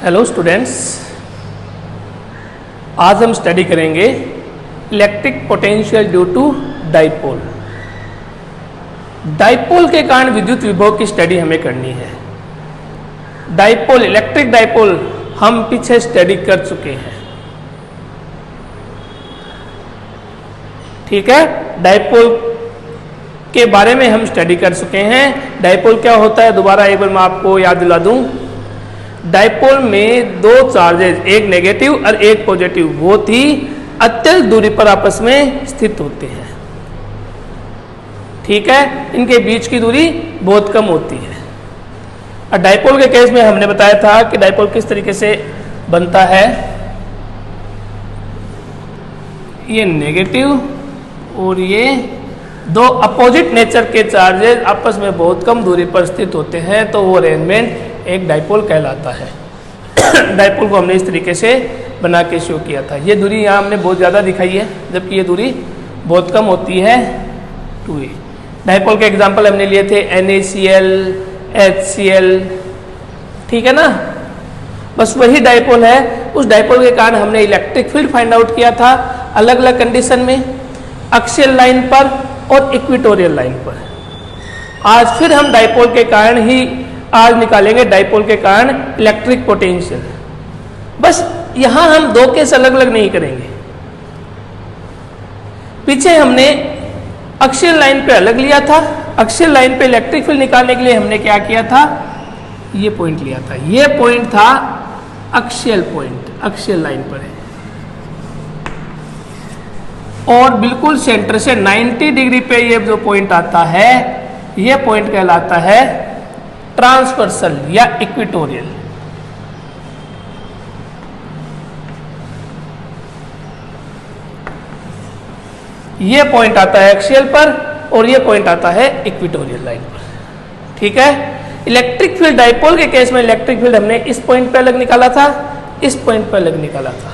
Hello students, आज हम study करेंगे electric potential due to dipole. Dipole के कारण विद्युत विभव की स्टडी हमें करनी है। डाइपोल, इलेक्ट्रिक डाइपोल हम पीछे स्टडी कर चुके हैं। ठीक है, डाइपोल के बारे में हम स्टडी कर चुके हैं। डाइपोल क्या होता है, दोबारा एक बार मैं आपको याद दिला दूं। डाइपोल में दो चार्जेज, एक नेगेटिव और एक पॉजिटिव, बहुत ही अत्यल्प दूरी पर आपस में स्थित होते हैं। ठीक है, इनके बीच की दूरी बहुत कम होती है। और डाइपोल के केस में हमने बताया था कि डाइपोल किस तरीके से बनता है। ये नेगेटिव और ये दो अपोजिट नेचर के चार्जेस आपस में बहुत कम दूरी पर स्थित होते हैं, तो वो अरेंजमेंट एक डाइपोल कहलाता है। डाइपोल को हमने इस तरीके से बना के शो किया था। ये दूरी यहाँ हमने बहुत ज़्यादा दिखाई है, जबकि ये दूरी बहुत कम होती है 2a। डाइपोल के एग्जाम्पल हमने लिए थे NaCl, HCl, ठीक है ना। बस वही डाइपोल है। उस डाइपोल के कारण हमने इलेक्ट्रिक फील्ड फाइंड आउट किया था अलग अलग कंडीशन में, एक्सियल लाइन पर और इक्वेटोरियल लाइन पर। आज फिर हम डाइपोल के कारण ही आज निकालेंगे, डाइपोल के कारण इलेक्ट्रिक पोटेंशियल। बस यहां हम दो केस अलग अलग नहीं करेंगे। पीछे हमने एक्सियल लाइन पे अलग लिया था। एक्सियल लाइन पे इलेक्ट्रिक फील्ड निकालने के लिए हमने क्या किया था, ये पॉइंट लिया था। ये पॉइंट था एक्सियल पॉइंट, एक्सियल लाइन पर है। और बिल्कुल सेंटर से 90 डिग्री पे ये जो पॉइंट आता है, ये पॉइंट कहलाता है ट्रांसवर्सल या इक्वेटोरियल। ये पॉइंट आता है एक्सियल पर और ये पॉइंट आता है इक्वेटोरियल लाइन पर। ठीक है, इलेक्ट्रिक फील्ड डाइपोल के केस में इलेक्ट्रिक फील्ड हमने इस पॉइंट पे अलग निकाला था, इस पॉइंट पे अलग निकाला था।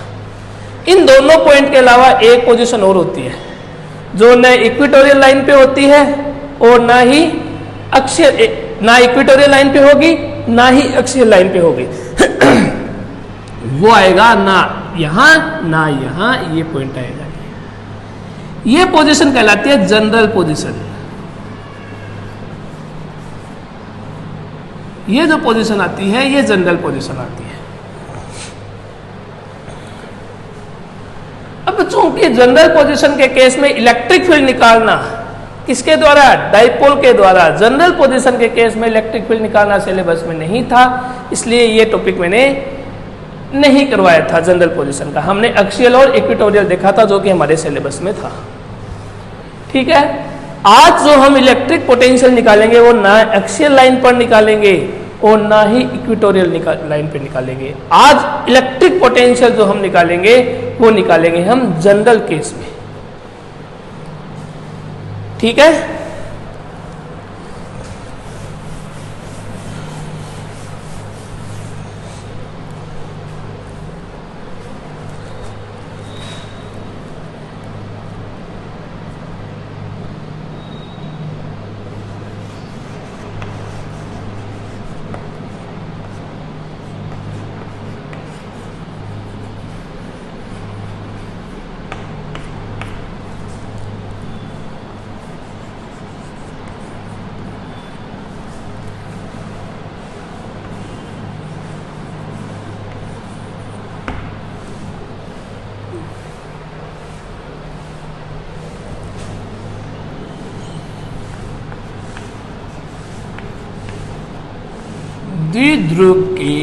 इन दोनों पॉइंट के अलावा एक पोजीशन और होती है जो न इक्वेटोरियल लाइन पे होती है और ना ही अक्षीय, ना इक्वेटोरियल लाइन पे होगी ना ही एक्सियल लाइन पे होगी। वो आएगा ना यहां ना यहां, ये पॉइंट आएगा। ये पोजीशन कहलाती है जनरल पोजीशन। ये जो पोजीशन आती है ये जनरल पोजीशन आती है। अब चूंकि जनरल पोजीशन के केस में इलेक्ट्रिक फील्ड निकालना किसके द्वारा, डाइपोल के द्वारा। जनरल पोजीशन के केस में इलेक्ट्रिक फील्ड निकालना सिलेबस में नहीं था, इसलिए ये टॉपिक मैंने नहीं करवाया था जनरल पोजीशन का। हमने एक्सियल और इक्वेटोरियल देखा था जो कि हमारे सिलेबस में था। ठीक है, आज जो हम इलेक्ट्रिक पोटेंशियल निकालेंगे वो ना एक्सियल लाइन पर निकालेंगे और ना ही इक्वेटोरियल लाइन पर निकालेंगे। आज इलेक्ट्रिक पोटेंशियल जो हम निकालेंगे वो निकालेंगे हम जनरल केस में। ठीक है, द्विध्रुव के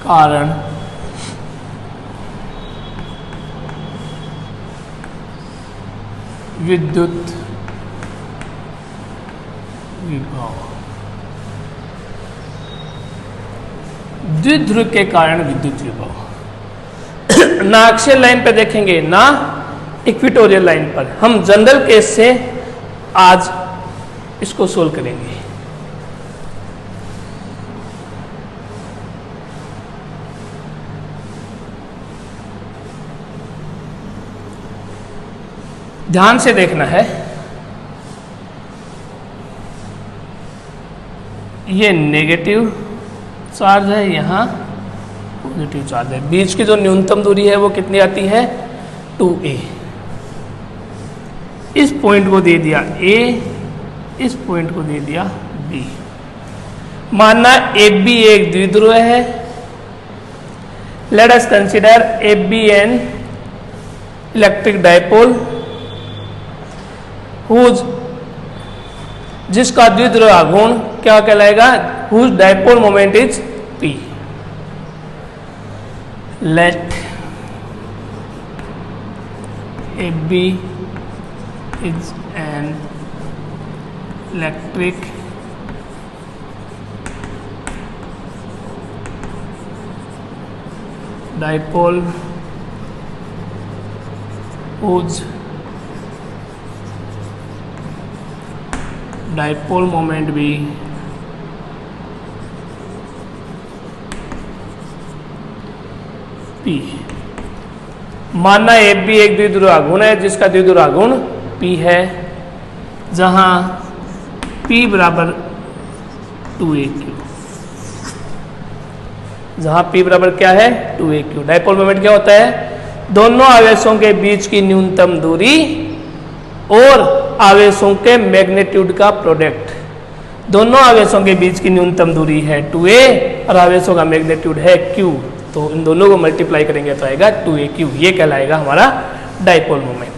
कारण विद्युत विभव। द्विध्रुव के कारण विद्युत विभव ना एक्सियल लाइन पे देखेंगे ना इक्वेटोरियल लाइन पर। हम जनरल केस से आज इसको सोल्व करेंगे। ध्यान से देखना है। ये नेगेटिव चार्ज है, यहाँ पॉजिटिव चार्ज है। बीच की जो न्यूनतम दूरी है वो कितनी आती है 2a। इस पॉइंट को दे दिया a, इस पॉइंट को दे दिया b। मानना AB एक द्विध्रुव है। Let us consider AB an electric dipole whose, जिसका द्विध्रुव आघूर्ण क्या कहलाएगा, whose dipole moment is P। Let AB is an electric dipole whose dipole moment be P। मानना AB एक द्विध्रुव आघूर्ण है जिसका द्विध्रुव आघूर्ण P है, जहां P बराबर 2AQ, जहां P बराबर क्या है 2AQ। डायपोल मोमेंट क्या होता है, दोनों आवेशों के बीच की न्यूनतम दूरी और आवेशों के मैग्नीट्यूड का प्रोडक्ट। दोनों आवेशों के बीच की न्यूनतम दूरी है 2a और आवेशों का मैग्नीट्यूड है q, तो इन दोनों को मल्टीप्लाई करेंगे तो आएगा 2AQ। ये कहलाएगा हमारा डायपोल मोमेंट।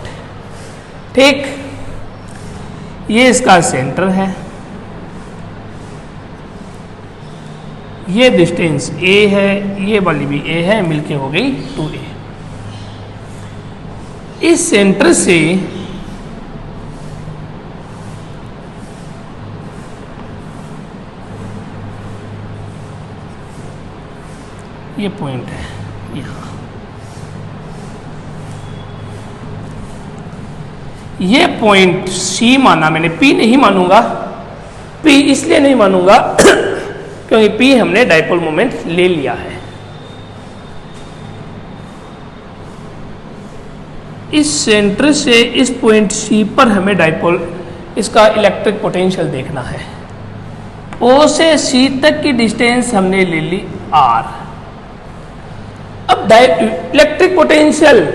ठीक, ये इसका सेंटर है, ये डिस्टेंस a है, ये वाली भी a है, मिलके हो गई 2a। इस सेंटर से ये पॉइंट है यहाँ, ये पॉइंट C माना मैंने, P नहीं मानूंगा। P इसलिए नहीं मानूंगा क्योंकि P हमने डायपोल मोमेंट ले लिया है। इस सेंटर से इस पॉइंट C पर हमें डायपोल इसका इलेक्ट्रिक पोटेंशियल देखना है। O से C तक की डिस्टेंस हमने ले ली R। अब इलेक्ट्रिक पोटेंशियल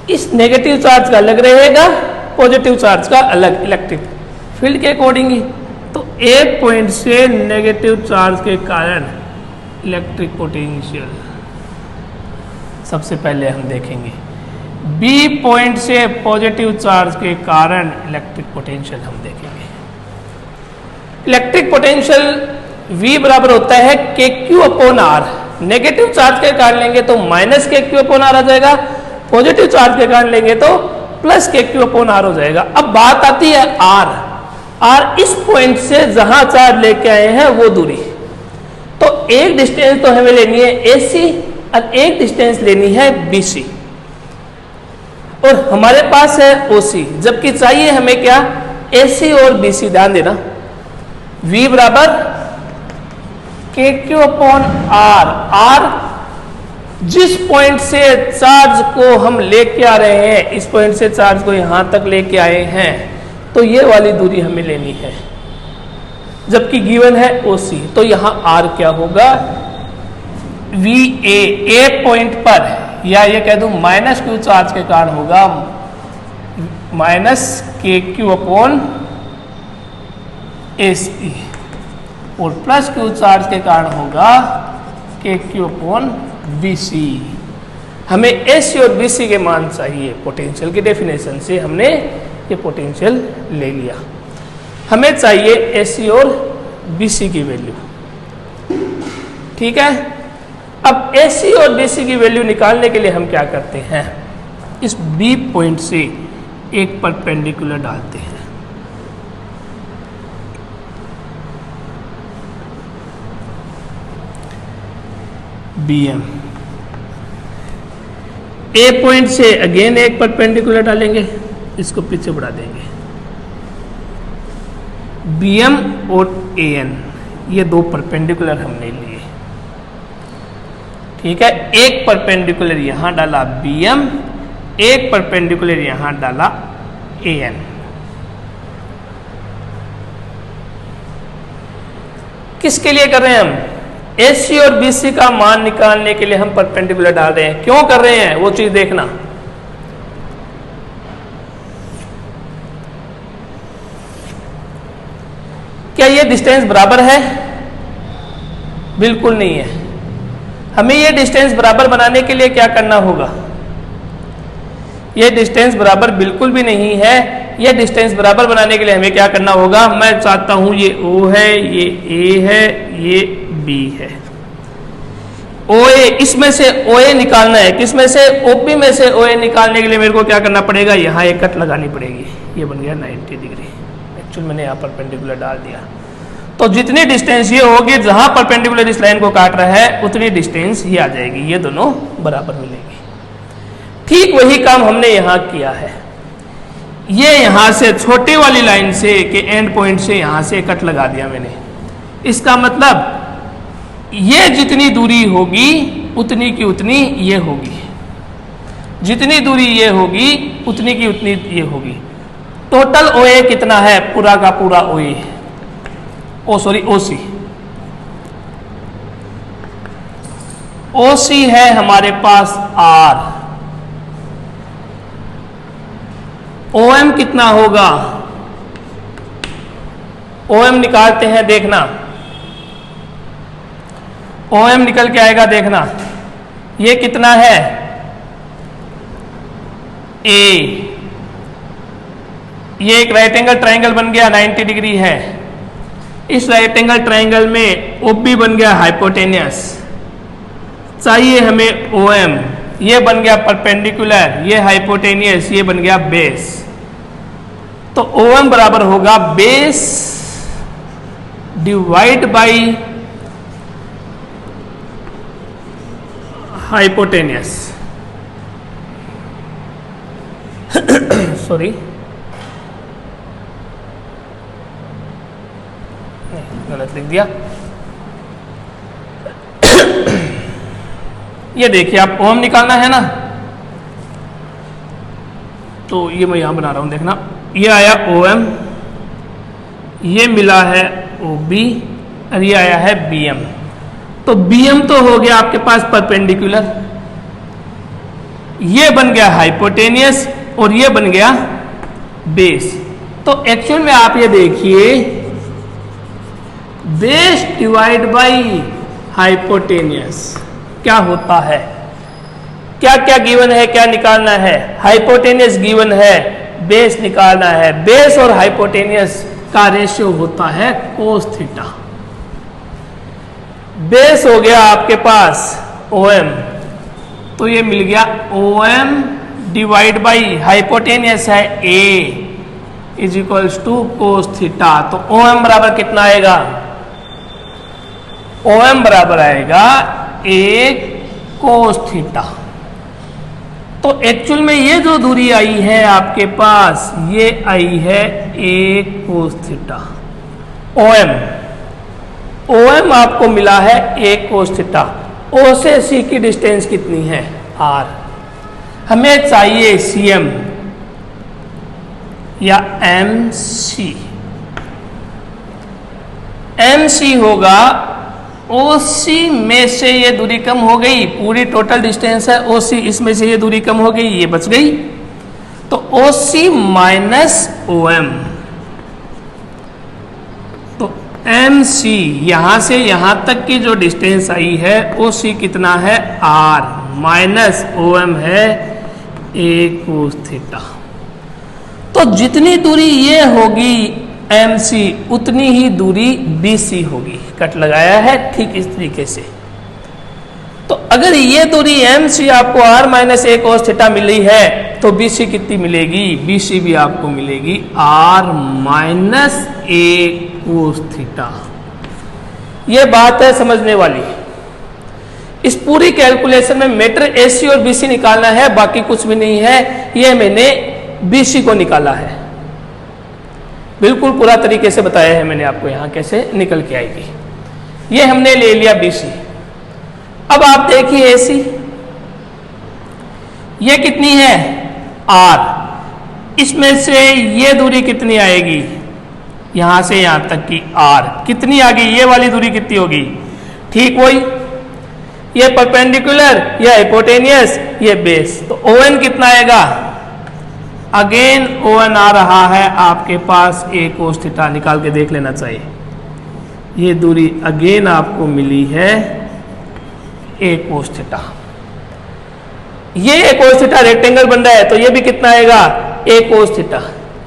इस नेगेटिव चार्ज का अलग रहेगा, पॉजिटिव चार्ज का अलग, इलेक्ट्रिक फील्ड के अकॉर्डिंग। तो एक पॉइंट से नेगेटिव चार्ज के कारण इलेक्ट्रिक पोटेंशियल सबसे पहले हम देखेंगे। बी पॉइंट से पॉजिटिव चार्ज के कारण इलेक्ट्रिक पोटेंशियल हम देखेंगे। इलेक्ट्रिक पोटेंशियल V बराबर होता है KQ/R। नेगेटिव चार्ज के कारण लेंगे तो माइनस KQ/R आ जाएगा, पॉजिटिव चार्ज के कारण लेंगे तो प्लस KQ/R हो जाएगा। अब बात आती है R इस पॉइंट से जहां चार्ज लेके आए हैं वो दूरी। तो एक डिस्टेंस तो हमें लेनी है AC और एक डिस्टेंस लेनी है BC, और हमारे पास है OC, जबकि चाहिए हमें क्या AC और BC। ध्यान देना, V बराबर KQ/R। R जिस पॉइंट से चार्ज को हम लेके आ रहे हैं, इस पॉइंट से चार्ज को यहां तक लेके आए हैं, तो ये वाली दूरी हमें लेनी है, जबकि गिवन है OC। तो यहां R क्या होगा, VA ए पॉइंट पर, या ये कह दूं माइनस Q चार्ज के कारण होगा माइनस KQ/AC, और प्लस Q चार्ज के कारण होगा KQ/BC। हमें AC और BC के मान चाहिए। पोटेंशियल की डेफिनेशन से हमने ये पोटेंशियल ले लिया। हमें चाहिए AC और BC की वैल्यू। ठीक है, अब AC और BC की वैल्यू निकालने के लिए हम क्या करते हैं, इस B पॉइंट से एक परपेंडिकुलर डालते हैं। BM A पॉइंट से अगेन एक परपेंडिकुलर डालेंगे, इसको पीछे बढ़ा देंगे। BM और AN ये दो परपेंडिकुलर हमने लिए। ठीक है, एक परपेंडिकुलर यहां डाला BM, एक परपेंडिकुलर यहां डाला AN। किसके लिए कर रहे हैं हम? AC और BC का मान निकालने के लिए हम परपेंडिकुलर डाल रहे हैं। क्यों कर रहे हैं वो चीज देखना। क्या ये डिस्टेंस बराबर है? बिल्कुल नहीं है। हमें ये डिस्टेंस बराबर बनाने के लिए क्या करना होगा? ये डिस्टेंस बराबर बिल्कुल भी नहीं है। ये डिस्टेंस बराबर बनाने के लिए हमें क्या करना होगा? मैं चाहता हूं ये O है, ये A है, ये B है। OA, इसमें से OA निकालना है। किसमें से? OP में से OA निकालने के लिए मेरे को क्या करना पड़ेगा? यहाँ एक कट लगानी पड़ेगी। ये बन गया 90 डिग्री। एक्चुअल मैंने यहाँ परपेंडिकुलर डाल दिया। तो जितनी डिस्टेंस ये होगी, जहां परपेंडिकुलर इस लाइन को काट रहा है, उतनी डिस्टेंस ये आ जाएगी। ये दोनों बराबर मिलेगी। ठीक वही काम हमने यहाँ किया है। ये यहाँ से छोटी वाली लाइन से के एंड पॉइंट से यहाँ से कट लगा दिया मैंने। इसका मतलब ये जितनी दूरी होगी उतनी की उतनी ये होगी, जितनी दूरी ये होगी उतनी की उतनी ये होगी। टोटल OA कितना है? पूरा का पूरा OA, OC। OC है हमारे पास R। OM कितना होगा? OM निकालते हैं, देखना। OM निकल के आएगा, देखना। ये कितना है? A। ये एक राइट एंगल ट्राइंगल बन गया, 90 डिग्री है। इस राइट एंगल ट्राइंगल में OB बन गया हाइपोटेनियस। चाहिए हमें OM, ये बन गया परपेंडिकुलर, ये हाइपोटेनियस, ये बन गया बेस। तो OM बराबर होगा base divide by hypotenuse. Sorry, गलत लिख दिया। ये देखिए, आप OM निकालना है ना, तो ये मैं यहां बना रहा हूं, देखना। ये आया OM, ये मिला है OB और ये आया है BM। तो BM तो हो गया आपके पास परपेंडिकुलर, ये बन गया हाइपोटेनियस और ये बन गया बेस। तो एक्चुअल में आप ये देखिए, बेस डिवाइड बाई हाइपोटेनियस क्या होता है? क्या क्या गिवन है, क्या निकालना है? हाइपोटेनियस गिवन है, बेस निकालना है। बेस और हाइपोटेनियस का रेशियो होता है कोस थीटा। बेस हो गया आपके पास OM, तो ये मिल गया OM डिवाइड बाई हाइपोटेनियस है A is equals to cos theta. तो OM बराबर कितना आएगा? OM बराबर आएगा 1 कोस थीटा। तो एक्चुअल में ये जो दूरी आई है आपके पास, ये आई है 1 कोस थीटा। OM आपको मिला है 1 कोस थीटा। O से C की डिस्टेंस कितनी है? R। हमें चाहिए CM या MC। MC होगा OC में से ये दूरी कम हो गई, पूरी टोटल डिस्टेंस है OC, इसमें से ये दूरी कम हो गई, ये बच गई। तो OC माइनस OM, तो MC यहां से यहां तक की जो डिस्टेंस आई है, OC कितना है? R माइनस OM है 1 कोस थीटा। तो जितनी दूरी ये होगी MC, उतनी ही दूरी BC होगी। कट लगाया है ठीक इस तरीके से। तो अगर ये दूरी MC आपको R माइनस 1 कोस थीटा मिली है, तो BC कितनी मिलेगी? BC भी आपको मिलेगी R माइनस 1 कोस थीटा। ये बात है समझने वाली। इस पूरी कैलकुलेशन में मैटर AC और BC निकालना है, बाकी कुछ भी नहीं है। ये मैंने BC को निकाला है, बिल्कुल पूरा तरीके से बताया है मैंने आपको यहाँ कैसे निकल के आएगी। ये हमने ले लिया BC। अब आप देखिए AC, ये कितनी है? R। इसमें से ये दूरी कितनी आएगी? यहां से यहां तक की आर कितनी आ गई, ये वाली दूरी कितनी होगी, ठीक वही, ये परपेंडिकुलर, ये हाइपोटेनियस, ये बेस, तो ON कितना आएगा, अगेन ON आ रहा है आपके पास a cos थीटा, निकाल के देख लेना चाहिए। ये दूरी अगेन आपको मिली है a cos थीटा, ये a cos थीटा रेक्टेंगल बन रहा है तो ये भी कितना आएगा a cos थीटा,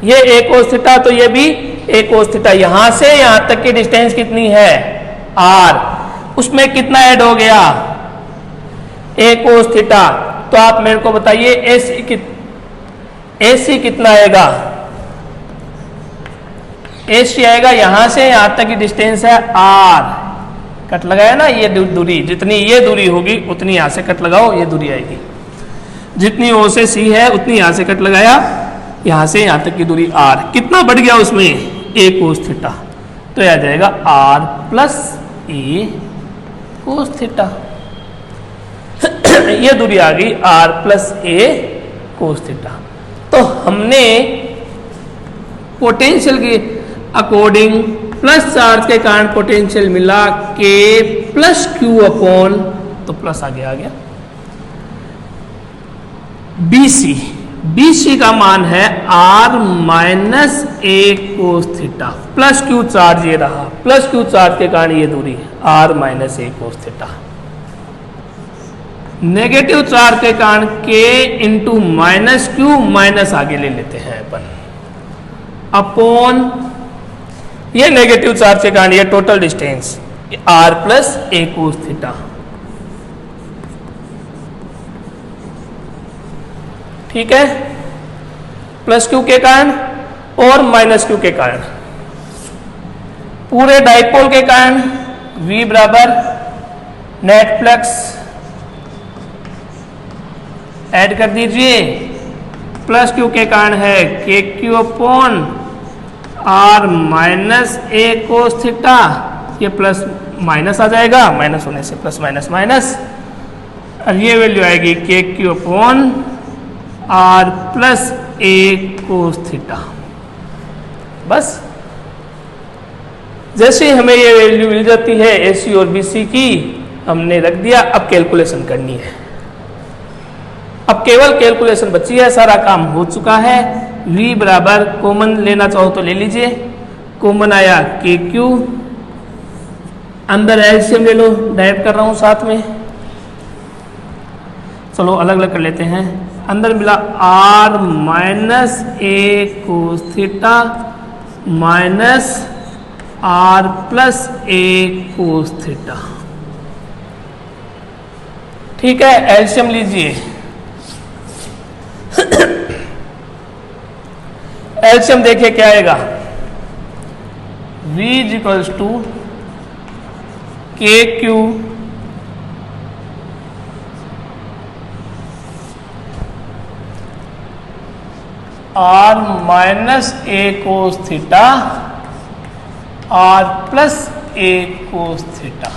ये a cos थीटा तो ये भी a cos थीटा। यहां से यहां तक की डिस्टेंस कितनी है r, उसमें कितना ऐड हो गया a cos थीटा, तो आप मेरे को बताइए AC कितना आएगा, AC आएगा यहां से यहां तक की डिस्टेंस है r, कट लगाया ना, ये दूरी जितनी ये दूरी होगी उतनी यहां से कट लगाओ, ये दूरी आएगी, जितनी O से C है उतनी यहां से कट लगाया, यहां से यहां तक की दूरी r, कितना बढ़ गया उसमें a cos थीटा, तो आ जाएगा r plus a cos theta. ये दूरी आ गई r plus a cos theta. तो हमने पोटेंशियल के अकॉर्डिंग प्लस चार्ज के कारण पोटेंशियल मिला k प्लस क्यू अपॉन, तो प्लस आगे आ गया BC का मान है r minus a cos theta, plus Q charge ये रहा, प्लस क्यू चार्ज के कारण ये दूरी r minus a cos theta, negative charge के कारण k into minus Q, minus आगे ले लेते हैं अपन, अपॉन ये नेगेटिव चार्ज के कारण ये total distance r plus a cos theta. ठीक है, प्लस क्यू के कारण और माइनस क्यू के कारण, पूरे डाइपोल के कारण V बराबर नेट फ्लक्स ऐड कर दीजिए, प्लस क्यू के कारण है के Q upon r minus a cos theta, ये प्लस माइनस आ जाएगा, माइनस होने से प्लस माइनस माइनस, और ये वैल्यू आएगी के Q upon r plus a cos theta. बस जैसे हमें ये वैल्यू मिल जाती है AC और BC की, हमने रख दिया, अब कैलकुलेशन करनी है, अब केवल कैलकुलेशन बची है, सारा काम हो चुका है। V बराबर कॉमन लेना चाहो तो ले लीजिए, कॉमन आया के क्यू, अंदर एलसीएम ले लो, डायरेक्ट कर रहा हूं साथ में, चलो अलग अलग कर लेते हैं। अंदर मिला r minus a cos theta minus r plus a cos theta. ठीक है, एलसीएम लीजिए, एलसीएम देखिए क्या आएगा, V इक्वल्स टू के Q r minus a cos theta r plus a cos theta,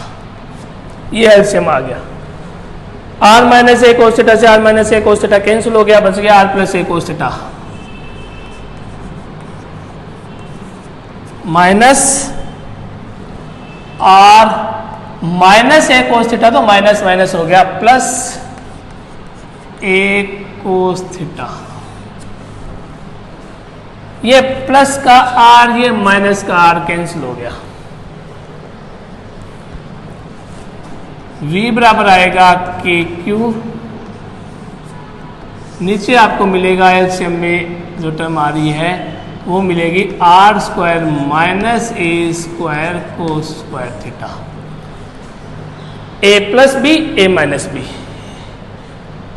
ये एलसीएम आ गया। r minus a cos theta से r minus a cos theta cancel हो गया, बच गया r plus a cos theta minus r minus a cos theta, तो minus minus हो गया प्लस a cos थीटा, ये प्लस का r ये माइनस का r कैंसिल हो गया। V बराबर आएगा के क्यू, नीचे आपको मिलेगा एलसीएम में जो टर्म आ रही है वो मिलेगी r square minus a square cos square theta, a plus b a minus b,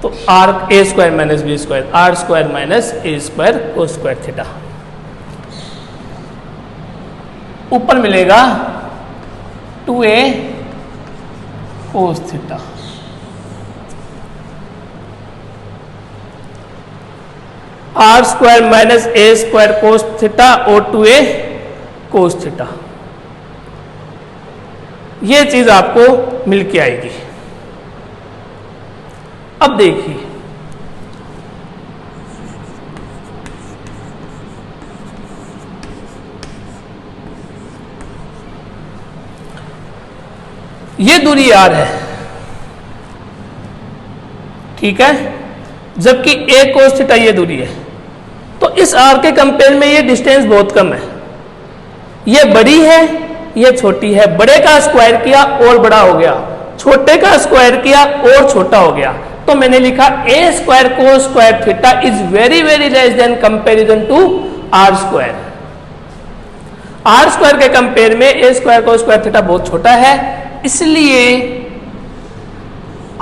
तो r a square minus b square, r square minus a square cos square theta. ऊपर मिलेगा 2a cos theta, r square minus a square cos theta और 2a cos theta, ये चीज आपको मिल के आएगी। अब देखिए ये दूरी r है, ठीक है, जबकि a cos थीटा ये दूरी है। तो इस r के कंपेयर में ये डिस्टेंस बहुत कम है, ये बड़ी है, ये छोटी है। बड़े का स्क्वायर किया और बड़ा हो गया, छोटे का स्क्वायर किया और छोटा हो गया। तो मैंने लिखा a square cos square theta is very very less than comparison to r square. r square के कंपेयर में a square cos square theta बहुत छोटा है, इसलिए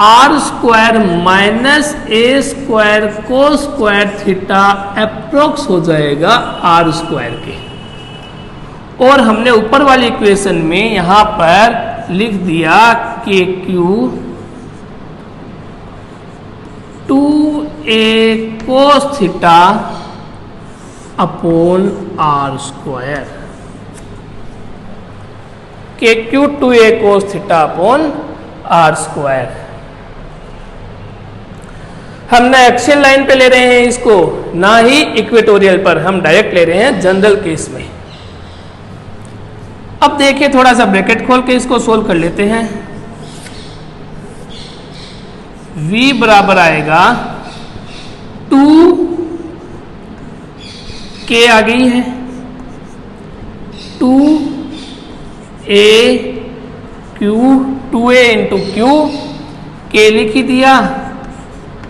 r square minus a square cos square theta approx हो जाएगा r square के। और हमने ऊपर वाली इक्वेशन में यहां पर लिख दिया k q 2a cos theta upon r square, k q 2a cos theta upon r square. हम ना एक्सियल लाइन पे ले रहे हैं इसको, ना ही इक्वेटोरियल पर, हम डायरेक्ट ले रहे हैं जनरल केस में। अब देखिए, थोड़ा सा ब्रैकेट खोल के इसको सोल्व कर लेते हैं। v बराबर आएगा 2k आ गई है, 2a q, 2a into Q, k लिख ही दिया,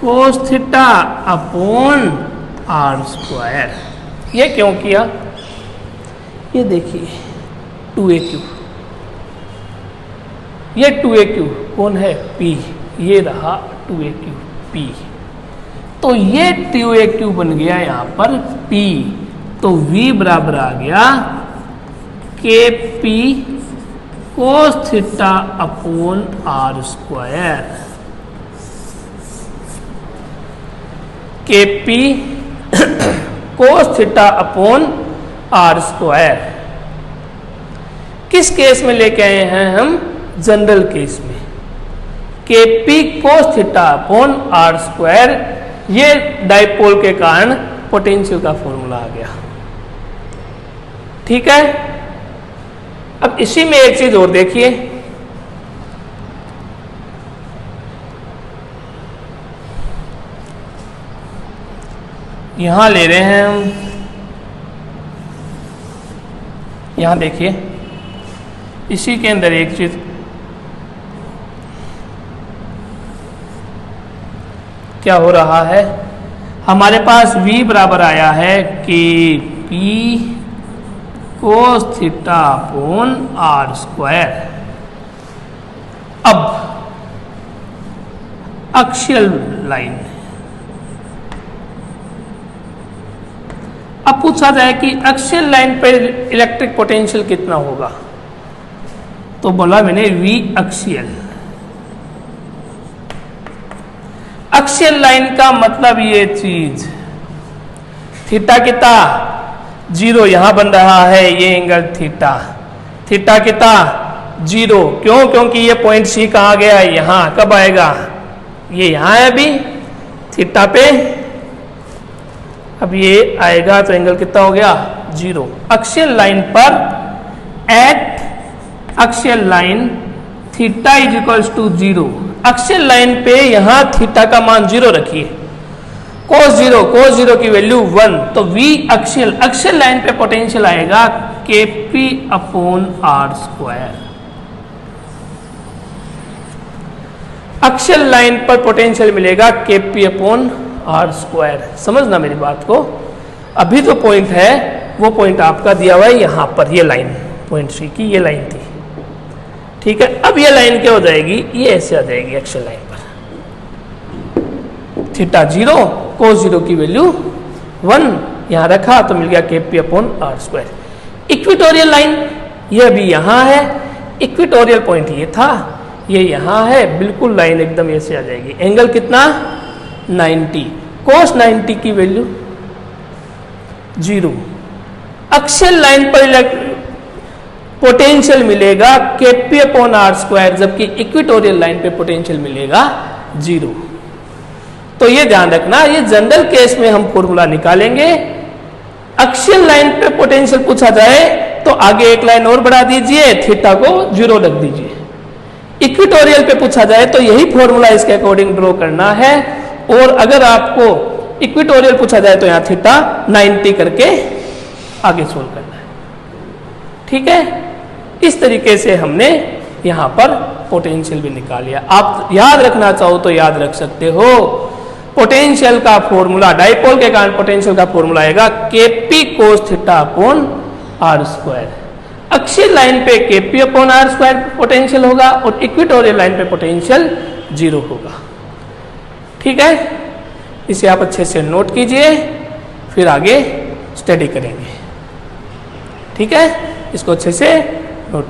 cos theta upon r square. ये क्यों किया, ये देखिए 2aq, ये 2aq कौन है, p, ये रहा 2aq p। तो ये 2aq बन गया यहां पर p, तो v बराबर आ गया kp cos theta upon r square. kp cos theta upon r square. किस केस में लेके आए हैं हम, जनरल केस में। kp cos theta upon r square, ये डाइपोल के कारण पोटेंशियल का फॉर्मूला आ गया, ठीक है। अब इसी में एक चीज और देखिए, यहां ले रहे हैं हम, यहां देखिए, इसी के अंदर एक चीज क्या हो रहा है, हमारे पास v बराबर आया है कि p cos theta upon r square. अब अक्षीय लाइन, अब पूछा जाए कि अक्षीय लाइन पर इलेक्ट्रिक पोटेंशियल कितना होगा, तो बोला मैंने v अक्षीय। अक्षीय लाइन का मतलब ये चीज, थीटा कितना 0 यहां बन रहा है, ये एंगल थीटा, थीटा कितना 0, क्यों, क्योंकि ये पॉइंट सी कहां गया, यहां, कब आएगा, ये यहां है अभी थीटा पे, अब ये आएगा तो एंगल कितना हो गया 0। अक्षीय लाइन पर, एट अक्षीय line theta is equals to 0। अक्षीय लाइन पे यहां थीटा का मान 0 रखिए, cos 0 की वैल्यू 1, तो v अक्षीय लाइन पे पोटेंशियल आएगा kp अपॉन r स्क्वायर। अक्षीय लाइन पर पोटेंशियल मिलेगा kp अपॉन r स्क्वायर। समझना मेरी बात को, अभी जो पॉइंट है वो पॉइंट आपका दिया हुआ है यहां पर, ये लाइन पॉइंट सी की ये लाइन थी, ठीक है। अब ये लाइन क्या हो जाएगी, ये ऐसे आ जाएगी अक्षीय लाइन पर, थीटा 0 cos 0 की वैल्यू 1 यहां रखा तो मिल गया kp upon r square. Equatorial line ये अभी यहां है, इक्वेटोरियल पॉइंट ये था, ये यहां है, बिल्कुल लाइन एकदम ऐसे आ जाएगी। एंगल कितना 90, cos 90 की वैल्यू 0। अक्षीय लाइन पर पोटेंशियल मिलेगा kp अपॉन r स्क्वायर, जबकि इक्वेटोरियल लाइन पे पोटेंशियल मिलेगा 0। तो ये ध्यान रखना, ये जनरल केस में हम फॉर्मूला निकालेंगे। अक्षीय लाइन पे पोटेंशियल पूछा जाए तो आगे एक लाइन और बढ़ा दीजिए, थीटा को 0 रख दीजिए। इक्वेटोरियल पे पूछा जाए तो यही फॉर्मूला इसके अकॉर्डिंग ड्रॉ करना है, और अगर आपको इक्वेटोरियल पूछा जाए तो यहाँ थीटा 90 करके आगे सोल्व करना है। ठीक है, इस तरीके से हमने यहाँ पर पोटेंशियल भी निकाल लिया। आप याद रखना चाहो तो याद रख सकते हो, पोटेंशियल का फॉर्मूला, डाइपोल के कारण पोटेंशियल का फॉर्मूला आएगा Kp cos theta upon r square. अक्षीय लाइन पे Kp upon r square potential होगा और इक्वेटोरियल लाइन पे पोटेंशियल 0 होगा। ठीक है, इसे आप अच्छे से नोट कीजिए, फिर आगे स्टडी करेंगे। ठीक है, इसको अच्छे से